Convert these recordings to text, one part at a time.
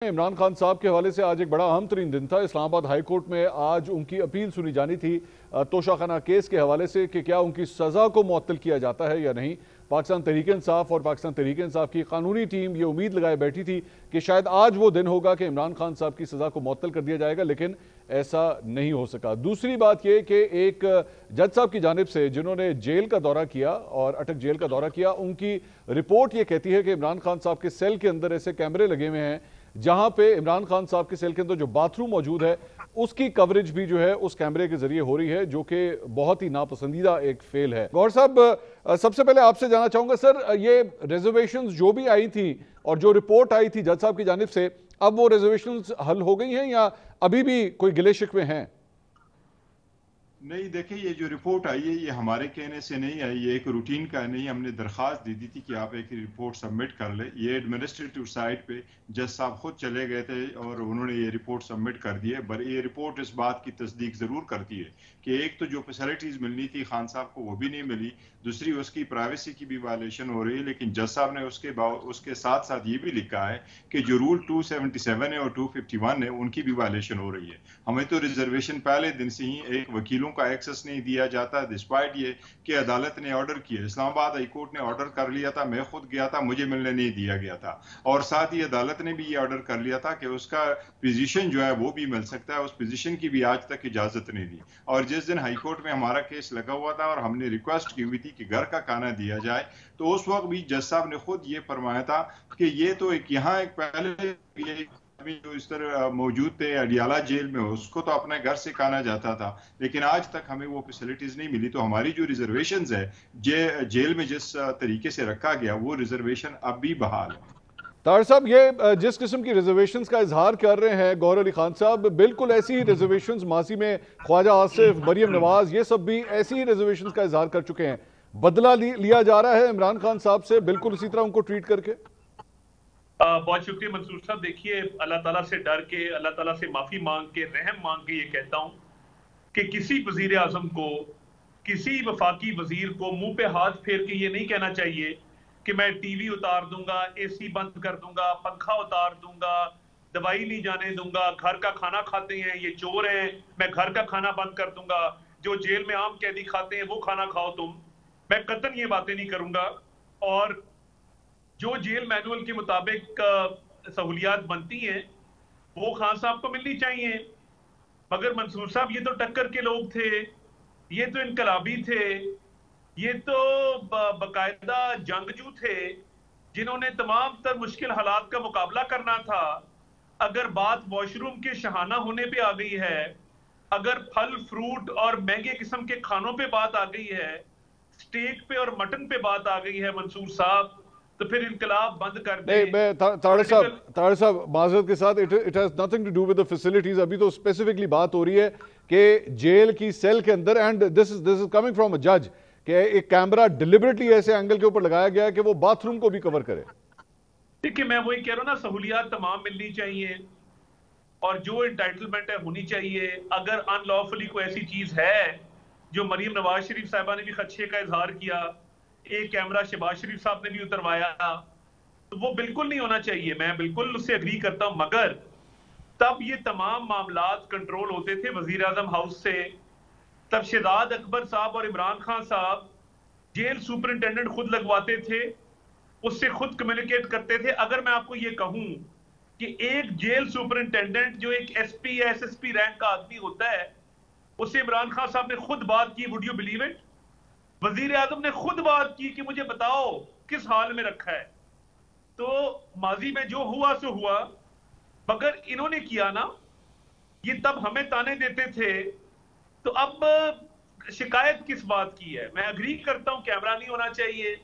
इमरान खान साहब के हवाले से आज एक बड़ा अहम तरीन दिन था। इस्लामाबाद हाई कोर्ट में आज उनकी अपील सुनी जानी थी तोशाखाना केस के हवाले से कि क्या उनकी सज़ा को मुअत्तल किया जाता है या नहीं। पाकिस्तान तहरीक इंसाफ और पाकिस्तान तहरीक इंसाफ की कानूनी टीम ये उम्मीद लगाए बैठी थी कि शायद आज वो दिन होगा कि इमरान खान साहब की सज़ा को मुअत्तल कर दिया जाएगा, लेकिन ऐसा नहीं हो सका। दूसरी बात ये कि एक जज साहब की जानिब से जिन्होंने जेल का दौरा किया और अटक जेल का दौरा किया, उनकी रिपोर्ट ये कहती है कि इमरान खान साहब के सेल के अंदर ऐसे कैमरे लगे हुए हैं जहां पे इमरान खान साहब के सेल के अंदर जो बाथरूम मौजूद है उसकी कवरेज भी जो है उस कैमरे के जरिए हो रही है, जो कि बहुत ही नापसंदीदा एक फेल है। गौहर साहब, सबसे पहले आपसे जानना चाहूंगा सर, ये रिजर्वेशंस जो भी आई थी और जो रिपोर्ट आई थी जज साहब की जानिब से, अब वो रिजर्वेशंस हल हो गई हैं या अभी भी कोई गिले शिकवे हैं? नहीं, देखिए, ये जो रिपोर्ट आई है ये हमारे कहने से नहीं आई, ये एक रूटीन का नहीं। हमने दरख्वास्त दी थी कि आप एक रिपोर्ट सबमिट कर ले। ये एडमिनिस्ट्रेटिव साइट पे जज साहब खुद चले गए थे और उन्होंने ये रिपोर्ट सबमिट कर दी है। पर ये रिपोर्ट इस बात की तस्दीक ज़रूर करती है कि एक तो जो फैसिलिटीज़ मिलनी थी खान साहब को वो भी नहीं मिली, दूसरी उसकी प्राइवेसी की भी वायलेशन हो रही है। लेकिन जज साहब ने उसके साथ साथ ये भी लिखा है कि जो रूल 277 है और 251 है उनकी भी वायलेशन हो रही है। हमें तो रिजर्वेशन पहले दिन से ही एक वकीलों का एक्सेस नहीं दिया जाता, डिस्पाइट ये कि अदालत ने ऑर्डर किया। इस्लामाबाद हाई कोर्ट ने ऑर्डर कर लिया था, मैं खुद गया था, मुझे मिलने नहीं दिया गया था। और साथ ही अदालत ने भी ये ऑर्डर कर लिया था कि उसका पोजीशन जो है वो भी मिल सकता है, उस पोजीशन की भी आज तक इजाजत नहीं दी। और जिस दिन हाई कोर्ट में हमारा केस लगा हुआ था और हमने रिक्वेस्ट की हुई थी कि घर का खाना दिया जाए, तो उस वक्त भी जज साहब ने खुद ये फरमाया था कि ये तो यहाँ एक पहले जो इस तरह मौजूद थे अडियाला जेल में, उसको तो अपने घर से खाना जाता था, लेकिन आज तक हमें वो फैसिलिटीज नहीं मिली। तो हमारी जो रिजर्वेशंस है जेल में जिस तरीके से रखा गया वो रिजर्वेशन अब भी बहाल है। तार साहब, ये जिस किस्म की रिजर्वेशंस का इजहार कर रहे हैं गौहर अली खान साहब, बिल्कुल ऐसी ही रिजर्वेशंस माजी में ख्वाजा आसिफ, मरियम नवाज, ये सब भी ऐसी ही रिजर्वेशंस का इजहार कर चुके हैं। बदला लिया जा रहा है इमरान खान साहब से बिल्कुल इसी तरह उनको ट्रीट करके। बहुत शुक्रिया मंसूर साहब। देखिए, अल्लाह ताला से डर के, अल्लाह ताला से माफी मांग के, रहम मांग के ये कहता हूं कि किसी वजीर आजम को, किसी वफाकी वजीर को मुंह पे हाथ फेर के ये नहीं कहना चाहिए कि मैं टीवी उतार दूंगा, एसी बंद कर दूंगा, पंखा उतार दूंगा, दवाई नहीं जाने दूंगा, घर का खाना खाते हैं ये चोर हैं, मैं घर का खाना बंद कर दूंगा, जो जेल में आम कैदी खाते हैं वो खाना खाओ तुम। मैं कतई ये बातें नहीं करूंगा। और जो जेल मैनुअल के मुताबिक सहूलियात बनती हैं वो खान साहब को मिलनी चाहिए। मगर मंसूर साहब, ये तो टक्कर के लोग थे, ये तो इनकलाबी थे, ये तो बाकायदा जंगजू थे जिन्होंने तमाम तर मुश्किल हालात का मुकाबला करना था। अगर बात वॉशरूम के शहाना होने पे आ गई है, अगर फल फ्रूट और महंगे किस्म के खानों पे बात आ गई है, स्टेक पे और मटन पे बात आ गई है मंसूर साहब, तो फिर इनकलाब बंद कर दे। नहीं, ताड़ साहब माजरत के साथ, it has nothing to do with the facilities. अभी तो स्पेसिफिकली बात हो रही है कि जेल की सेल के अंदर, and this is coming from a जज, कि एक कैमरा डिलिबरेटली ऐसे एंगल के ऊपर लगाया गया है कि वो बाथरूम को भी कवर करे। देखिए, मैं वही कह रहा हूँ ना, सहूलियात तमाम मिलनी चाहिए और जो एंटाइटलमेंट है होनी चाहिए। अगर अनलॉफुली कोई ऐसी चीज है, जो मरियम नवाज शरीफ साहिबा ने भी खदशे का इजहार किया, एक कैमरा शहबाज शरीफ साहब ने भी उतरवाया, तो वो बिल्कुल नहीं होना चाहिए। मैं बिल्कुल उससे एग्री करता हूं। मगर तब ये तमाम मामलात कंट्रोल होते थे वजीर आजम हाउस से। तब शहजाद अकबर साहब और इमरान खान साहब जेल सुपरिंटेंडेंट खुद लगवाते थे, उससे खुद कम्युनिकेट करते थे। अगर मैं आपको ये कहूं कि एक जेल सुपरिंटेंडेंट जो एक एसपी या एसएसपी रैंक का आदमी होता है, उससे इमरान खान साहब ने खुद बात की, वुड यू बिलीव इट? वजीर आजम ने खुद बात की कि मुझे बताओ किस हाल में रखा है। तो माजी में जो हुआ सो हुआ, मगर इन्होंने किया ना, ये तब हमें ताने देते थे, तो अब शिकायत किस बात की है? मैं अग्री करता हूं कैमरा नहीं होना चाहिए,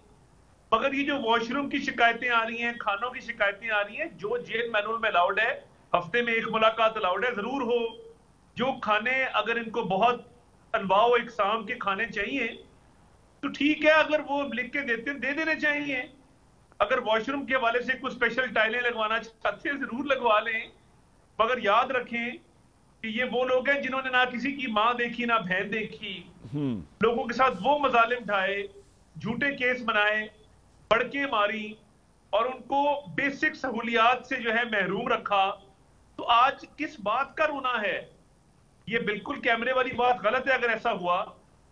मगर ये जो वॉशरूम की शिकायतें आ रही हैं, खानों की शिकायतें आ रही हैं, जो जेल मैनुअल में अलाउड है, हफ्ते में एक मुलाकात अलाउड है, जरूर हो। जो खाने, अगर इनको बहुत अनवाओ इकसाम के खाने चाहिए तो ठीक है, अगर वो लिख के दे देने चाहिए। अगर वॉशरूम के हवाले से कुछ स्पेशल टाइलें लगवाना चाहते हैं जरूर लगवा लें, मगर याद रखें कि ये वो लोग हैं जिन्होंने ना किसी की मां देखी ना बहन देखी, लोगों के साथ वो मजालिम ढाए, झूठे केस बनाए, बड़के मारी اور ان کو بیسک سہولیات سے جو ہے محروم رکھا، تو آج کس بات کا رونا ہے؟ یہ بالکل کیمرے والی بات غلط ہے اگر ایسا ہوا،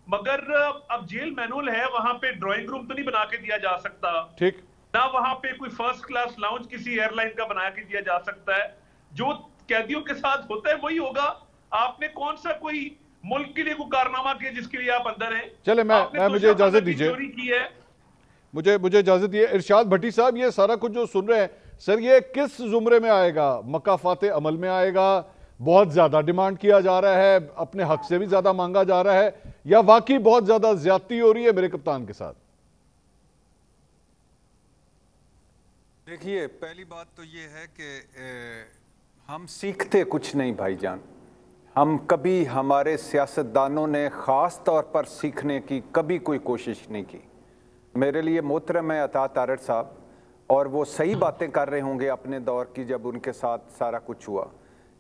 مگر اب جیل مینول ہے، وہاں پہ ڈرائنگ روم تو نہیں بنا کے دیا جا سکتا، ٹھیک، نہ وہاں پہ کوئی فرسٹ کلاس لاؤنج کسی ایئر لائن کا بنا کے دیا جا سکتا ہے۔ جو قیدیوں کے ساتھ ہوتا ہے وہی ہوگا۔ آپ نے کون سا کوئی ملک کے لیے کوئی کارنامہ کیا جس کے لیے آپ اندر ہیں؟ چلے مجھے اجازت دیجیے، چوری کی ہے، مجھے اجازت دیے۔ ارشاد بھٹی صاحب، یہ سارا کچھ جو سن رہے ہیں سر، یہ کس زمرے میں آئے گا؟ مکافات عمل میں آئے گا؟ بہت زیادہ ڈیمانڈ کیا جا رہا ہے، اپنے حق سے بھی زیادہ مانگا جا رہا ہے، یا واقعی بہت زیادہ زیادتی ہو رہی ہے میرے کپتان کے ساتھ؟ دیکھیے، پہلی بات تو یہ ہے کہ ہم سیکھتے کچھ نہیں بھائی جان۔ ہم کبھی، ہمارے سیاستدانوں نے خاص طور پر سیکھنے کی کبھی کوئی کوشش نہیں کی۔ میرے لیے محترم ہے عطا تارڑ صاحب، اور وہ صحیح باتیں کر رہے ہوں گے اپنے دور کی جب ان کے ساتھ سارا کچھ ہوا،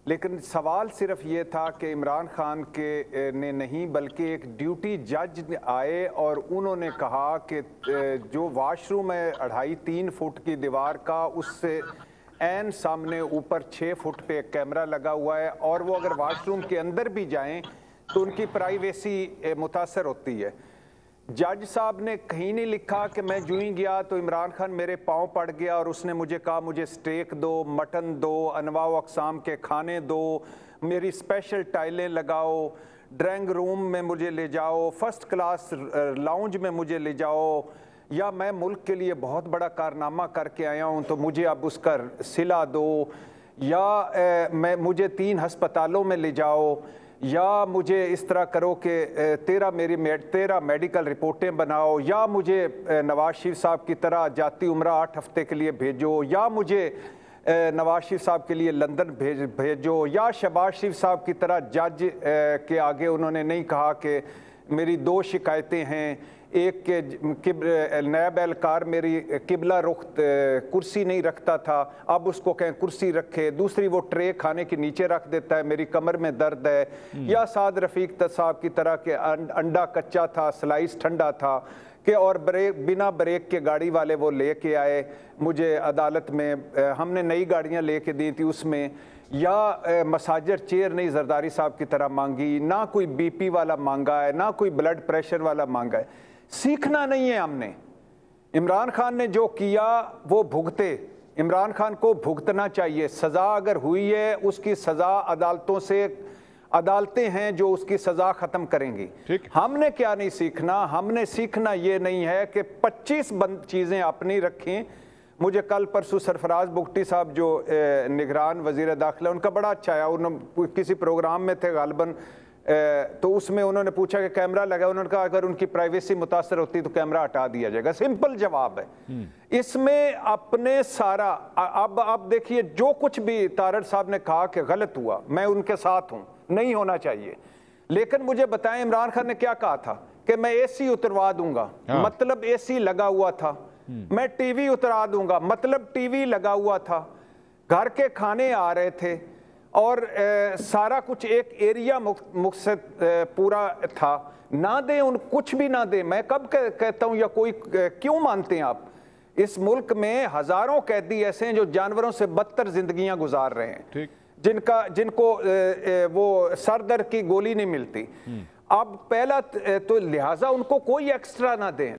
لیکن سوال صرف یہ تھا کہ عمران خان کے نے نہیں بلکہ ایک ڈیوٹی جج آئے اور انہوں نے کہا کہ جو واش روم ہے 2.5-3 فٹ کی دیوار کا، اس سے عین سامنے اوپر 6 فٹ پہ ایک کیمرہ لگا ہوا ہے، اور وہ اگر واش روم کے اندر بھی جائیں تو ان کی پرائیویسی متاثر ہوتی ہے۔ جج صاحب نے کہیں نہیں لکھا کہ میں جو ہی گیا تو عمران خان میرے پاؤں پڑ گیا اور اس نے مجھے کہا مجھے سٹیک دو، مٹن دو، انواع و اقسام کے کھانے دو، میری اسپیشل ٹائلیں لگاؤ، ڈرائنگ روم میں مجھے لے جاؤ، فرسٹ کلاس لاؤنج میں مجھے لے جاؤ، یا میں ملک کے لیے بہت بڑا کارنامہ کر کے آیا ہوں تو مجھے اب اس کا صلہ دو، یا مجھے 3 ہسپتالوں میں لے جاؤ، یا مجھے اس طرح کرو کہ 13 میڈیکل رپورٹیں بناؤ، یا مجھے نواز شریف صاحب کی طرح جاتی عمرہ 8 ہفتے کے لیے بھیجو، یا مجھے نواز شریف صاحب کے لیے لندن بھیجو، یا شہباز شریف صاحب کی طرح جج کے آگے انہوں نے نہیں کہا کہ میری 2 شکایتیں ہیں، ایک کہ نیب اہلکار میری قبلہ رخ کرسی نہیں رکھتا تھا، اب اس کو کہیں کرسی رکھے، دوسری وہ ٹرے کھانے کے نیچے رکھ دیتا ہے، میری کمر میں درد ہے، یا سعد رفیق صاحب کی طرح کہ انڈا کچا تھا، سلائس ٹھنڈا تھا، کہ اور بنا بریک کے گاڑی والے وہ لے کے آئے مجھے عدالت میں، ہم نے نئی گاڑیاں لے کے دی تھی اس میں، یا مساجر چیئر نہیں زرداری صاحب کی طرح مانگی، نہ کوئی بی پی والا مانگا ہے، نہ کوئی بلڈ پریشر والا مانگا ہے۔ سیکھنا نہیں ہے ہم نے۔ عمران خان نے جو کیا وہ بھگتے، عمران خان کو بھگتنا چاہیے، سزا اگر ہوئی ہے اس کی سزا عدالتوں سے، عدالتیں ہیں جو اس کی سزا ختم کریں گی۔ ہم نے کیا نہیں سیکھنا؟ ہم نے سیکھنا یہ نہیں ہے کہ 25 چیزیں اپنی رکھیں۔ مجھے کل پرسوں سرفراز بگٹی صاحب جو نگران وزیر داخلہ، ان کا بڑا اچھا ہے، انہوں کسی پروگرام میں تھے غالباً، تو اس میں انہوں نے پوچھا کہ کیمرہ لگا، انہوں نے کہا اگر ان کی پرائیویسی متاثر ہوتی تو کیمرہ ہٹا دیا جائے گا۔ سمپل جواب ہے۔ اس میں اپنے سارا، اب دیکھیے جو کچھ بھی تارڑ صاحب نے کہا کہ غلط ہوا، میں ان کے ساتھ ہوں، نہیں ہونا چاہیے، لیکن مجھے بتائیں عمران خان نے کیا کہا تھا کہ میں اے سی اتروا دوں گا، مطلب اے سی لگا ہوا تھا، میں ٹی وی اترا دوں گا، مطلب ٹی وی لگا ہوا تھا، گھر کے کھانے آ رہے تھے، اور سارا کچھ ایک ایریا مقصد پورا تھا۔ نہ دیں ان کچھ بھی نہ دیں، میں کب کہتا ہوں یا کوئی کیوں مانتے ہیں آپ؟ اس ملک میں ہزاروں قیدی ایسے ہیں جو جانوروں سے بدتر زندگیاں گزار رہے ہیں، جن کو وہ سر درد کی گولی نہیں ملتی۔ اب پہلا تو لہٰذا ان کو کوئی ایکسٹرا نہ دیں۔